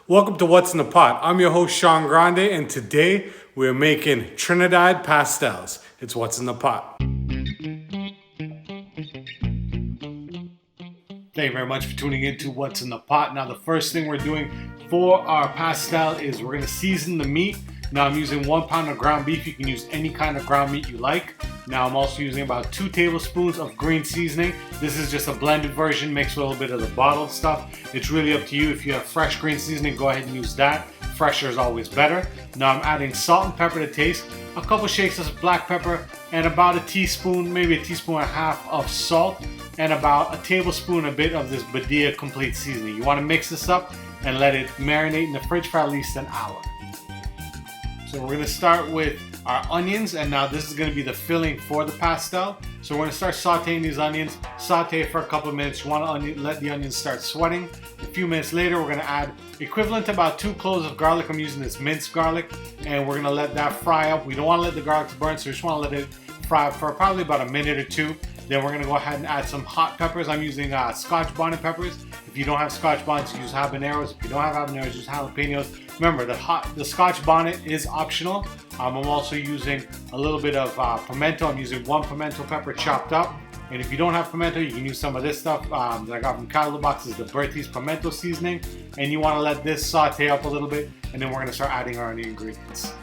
Welcome to What's in the Pot. I'm your host, Sean Grande, and today we're making Trinidad Pastels. It's What's in the Pot. Thank you very much for tuning in to What's in the Pot. Now, the first thing we're doing for our pastel is we're going to season the meat. Now, I'm using 1 pound of ground beef. You can use any kind of ground meat you like. Now, I'm also using about 2 tablespoons of green seasoning. This is just a blended version mixed with a little bit of the bottled stuff. It's really up to you. If you have fresh green seasoning, go ahead and use that. Fresher is always better. Now, I'm adding salt and pepper to taste, a couple shakes of black pepper, and about a teaspoon, maybe a teaspoon and a half of salt, and about a tablespoon a bit of this Badia complete seasoning. You want to mix this up and let it marinate in the fridge for at least an hour. So we're going to start with our onions, and now this is going to be the filling for the pastel. So we're going to start sauteing these onions. Saute for a couple of minutes. You want to let the onions start sweating. A few minutes later, we're going to add equivalent to about 2 cloves of garlic. I'm using this minced garlic, and we're going to let that fry up. We don't want to let the garlic burn, so we just want to let it fry up for probably about a minute or two. Then we're going to go ahead and add some hot peppers. I'm using Scotch bonnet peppers. If you don't have Scotch bonnets, use habaneros. If you don't have habaneros, use jalapenos. Remember, the Scotch bonnet is optional. I'm also using a little bit of pimento. I'm using 1 pimento pepper chopped up. And if you don't have pimento, you can use some of this stuff that I got from Calibre Boxes, the Bertie's pimento seasoning. And you want to let this saute up a little bit. And then we're going to start adding our ingredients.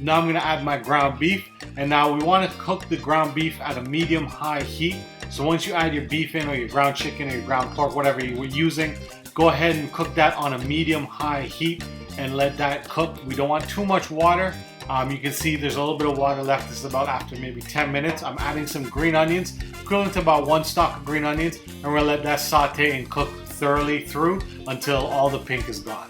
Now I'm going to add my ground beef, and now we want to cook the ground beef at a medium-high heat. So once you add your beef in, or your ground chicken, or your ground pork, whatever you were using, go ahead and cook that on a medium-high heat and let that cook. We don't want too much water. You can see there's a little bit of water left. This is about after maybe 10 minutes. I'm adding some green onions, equivalent to about 1 stalk of green onions, and we're going to let that saute and cook thoroughly through until all the pink is gone.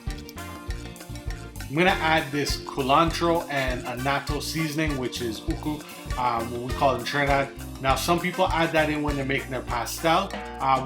I'm going to add this culantro and annatto seasoning, which is uku, what we call it in Trinidad. Now, some people add that in when they're making their pastel.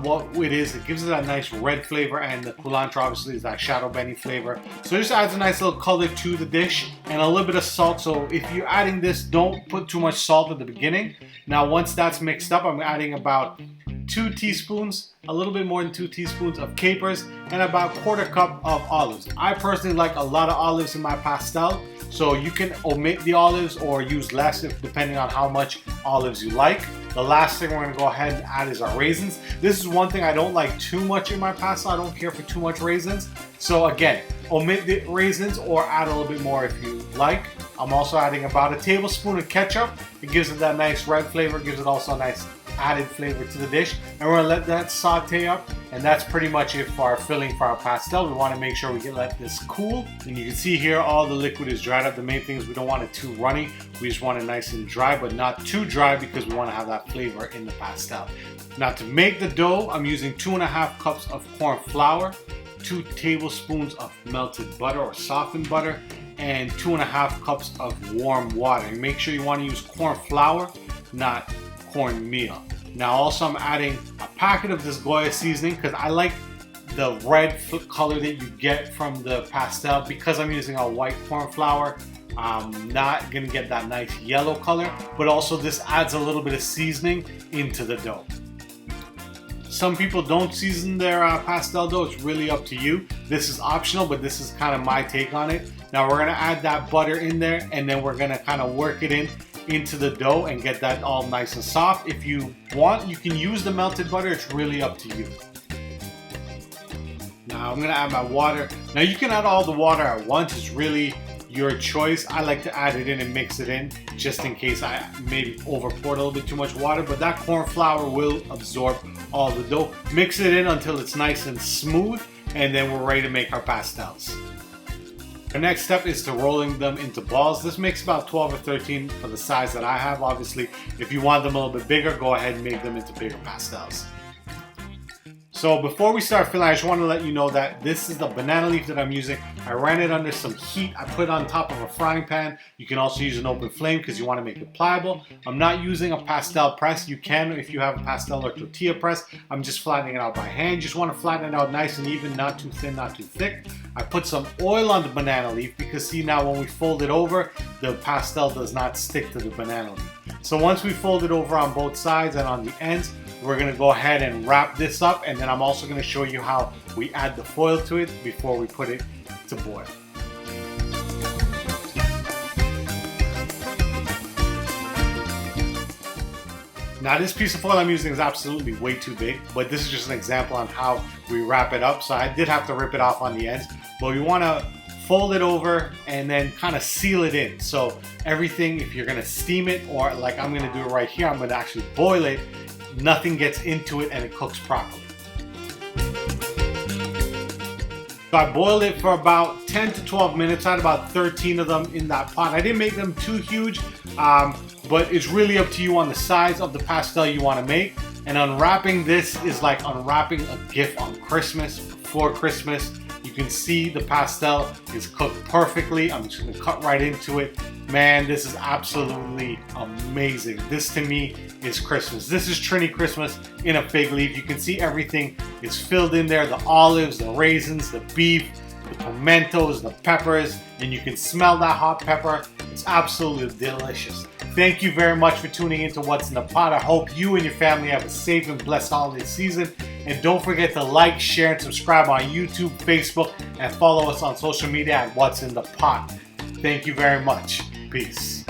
What it is, it gives it that nice red flavor, and the culantro obviously is that shadow benny flavor. So it just adds a nice little color to the dish, and a little bit of salt. So if you're adding this, don't put too much salt at the beginning. Now, once that's mixed up, I'm adding about 2 teaspoons, a little bit more than 2 teaspoons of capers, and about 1/4 cup of olives. I personally like a lot of olives in my pastel, so you can omit the olives or use less depending on how much olives you like. The last thing we're going to go ahead and add is our raisins. This is one thing I don't like too much in my pastel. I don't care for too much raisins. So again, omit the raisins or add a little bit more if you like. I'm also adding about a tablespoon of ketchup. It gives it that nice red flavor, gives it also a nice added flavor to the dish, and we're gonna let that saute up, and that's pretty much it for our filling for our pastel. We want to make sure we let this cool, and you can see here all the liquid is dried up. The main thing is we don't want it too runny. We just want it nice and dry, but not too dry because we want to have that flavor in the pastel. Now, to make the dough, I'm using 2.5 cups of corn flour, 2 tablespoons of melted butter or softened butter, and 2.5 cups of warm water. And make sure you want to use corn flour, not cornmeal. Now also I'm adding a packet of this Goya seasoning because I like the red color that you get from the pastel. Because I'm using a white corn flour, I'm not gonna get that nice yellow color, but also this adds a little bit of seasoning into the dough. Some people don't season their pastel dough. It's really up to you. This is optional, but this is kind of my take on it. Now we're gonna add that butter in there, and then we're gonna kind of work it into the dough and get that all nice and soft. If you want, you can use the melted butter. It's really up to you. Now I'm gonna add my water. Now you can add all the water at once. It's really your choice. I like to add it in and mix it in just in case I maybe over poured a little bit too much water, but that corn flour will absorb all the dough. Mix it in until it's nice and smooth, and then we're ready to make our pastels. The next step is to rolling them into balls. This makes about 12 or 13 for the size that I have. Obviously, if you want them a little bit bigger, go ahead and make them into bigger pastels. So before we start filling, I just want to let you know that this is the banana leaf that I'm using. I ran it under some heat. I put it on top of a frying pan. You can also use an open flame because you want to make it pliable. I'm not using a pastel press. You can if you have a pastel or tortilla press. I'm just flattening it out by hand. You just want to flatten it out nice and even, not too thin, not too thick. I put some oil on the banana leaf because see, now when we fold it over, the pastel does not stick to the banana leaf. So once we fold it over on both sides and on the ends, we're we're gonna go ahead and wrap this up, and then I'm also gonna show you how we add the foil to it before we put it to boil. Now this piece of foil I'm using is absolutely way too big, but this is just an example on how we wrap it up. So I did have to rip it off on the ends, but we want to fold it over and then kind of seal it in. So everything, if you're going to steam it, or like I'm going to do it right here, I'm going to actually boil it, nothing gets into it and it cooks properly. So I boiled it for about 10 to 12 minutes. I had about 13 of them in that pot. I didn't make them too huge, but it's really up to you on the size of the pastel you want to make. And unwrapping this is like unwrapping a gift on Christmas, before Christmas. You can see the pastel is cooked perfectly. I'm just gonna cut right into it. Man, this is absolutely amazing. This to me is Christmas. This is Trini Christmas in a fig leaf. You can see everything is filled in there. The olives, the raisins, the beef, the pimentos, the peppers, and you can smell that hot pepper. It's absolutely delicious. Thank you very much for tuning into What's in the Pot. I hope you and your family have a safe and blessed holiday season. And don't forget to like, share, and subscribe on YouTube, Facebook, and follow us on social media at What's in the Pot. Thank you very much. Peace.